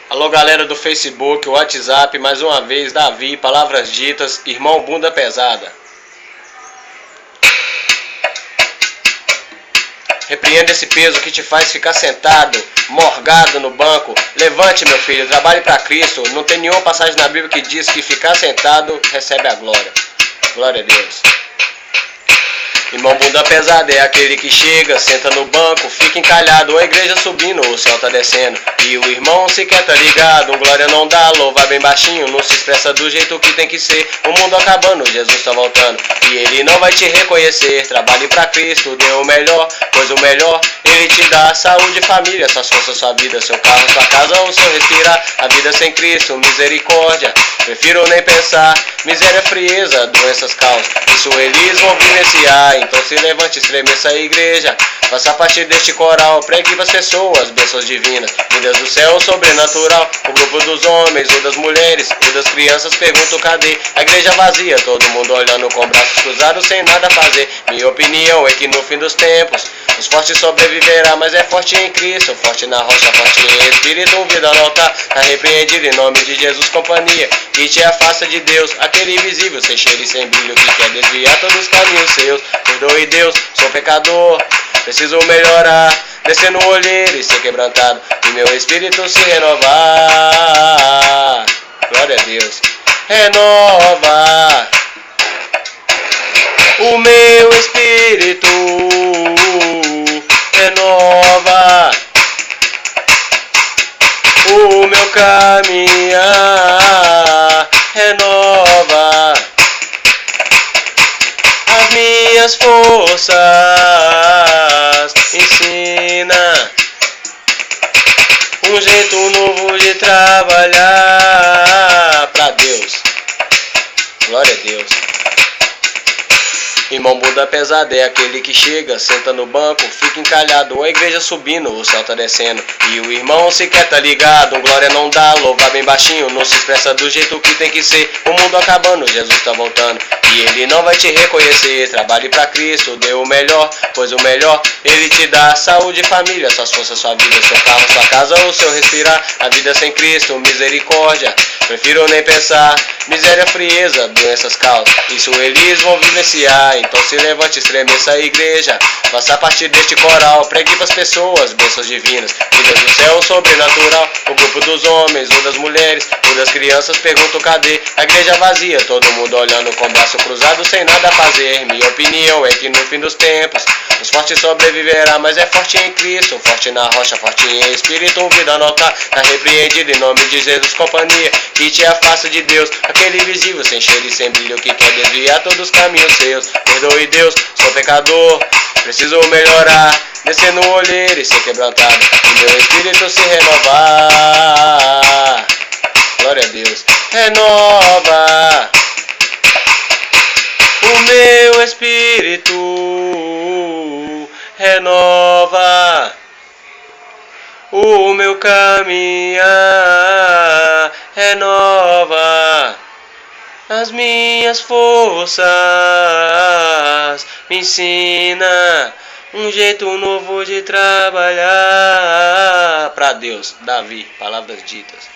Alô galera do Facebook, WhatsApp, mais uma vez, Davi, palavras ditas, irmão bunda pesada. Repreenda esse peso que te faz ficar sentado, morgado no banco. Levante, meu filho, trabalhe para Cristo. Não tem nenhuma passagem na Bíblia que diz que ficar sentado recebe a glória. Glória a Deus. Irmão bunda pesada é aquele que chega, senta no banco, fica encalhado, a igreja subindo, o céu tá descendo, e o irmão sequer tá ligado, um glória não dá, louva bem baixinho, não se expressa do jeito que tem que ser, o mundo acabando, Jesus tá voltando, e ele não vai te reconhecer, trabalhe pra Cristo, dê o melhor, pois o melhor ele te dá, saúde, família, suas forças, sua vida, seu carro, sua casa, o seu respirar, a vida sem Cristo, misericórdia, prefiro nem pensar, miséria, frieza, doenças, caos, isso eles vão vivenciar. Então se levante, estremeça a igreja, faça parte deste coral, pregue para as pessoas, bênçãos divinas, vindas do céu sobrenatural, o grupo dos homens, ou das mulheres, ou das crianças, pergunto cadê, a igreja vazia, todo mundo olhando com braços cruzados sem nada a fazer, minha opinião é que no fim dos tempos, os fortes sobreviverá, mas é forte em Cristo, forte na rocha, forte em espírito, vida no altar, tá repreendido em nome de Jesus, companhia, que te afasta de Deus, aquele invisível, sem cheiro e sem brilho, que quer desviar todos os caminhos seus, perdoe Deus, sou pecador, preciso melhorar, descer no olheiro e ser quebrantado, e meu espírito se renovar, glória a Deus, renova o meu espírito, renova o meu caminhar, renova as minhas forças, ensina um jeito novo de trabalhar pra Deus, glória a Deus. Irmão bunda pesada é aquele que chega, senta no banco, fica encalhado, a igreja subindo, o céu tá descendo, e o irmão sequer tá ligado, um glória não dá, louva bem baixinho, não se expressa do jeito que tem que ser, o mundo acabando, Jesus tá voltando, e ele não vai te reconhecer, trabalhe pra Cristo, dê o melhor, pois o melhor ele te dá, saúde, família, suas forças, sua vida, seu carro, sua casa, o seu respirar, a vida sem Cristo, misericórdia, prefiro nem pensar, miséria, frieza, doenças, caos, isso eles vão vivenciar. Então se levante, estremeça a igreja, faça parte deste coral, pregue para as pessoas, bênçãos divinas, vindas do céu sobrenatural, o grupo dos homens, ou das mulheres, ou das crianças, pergunto cadê, a igreja vazia, todo mundo olhando com o braço cruzado sem nada a fazer, minha opinião é que no fim dos tempos, os fortes sobreviverá, mas é forte em Cristo, forte na rocha, forte em espírito, vida no altar, tá repreendido em nome de Jesus, companhia, que te afasta de Deus, aquele invisível, sem cheiro e sem brilho, que quer desviar todos os caminhos seus, perdoe Deus, sou pecador, preciso melhorar, descer no olheiro e ser quebrantado, e meu espírito se renovar, glória a Deus, renova o meu espírito, renova o meu caminhar, renova as minhas forças, me ensina um jeito novo de trabalhar pra Deus. Davi, palavras ditas.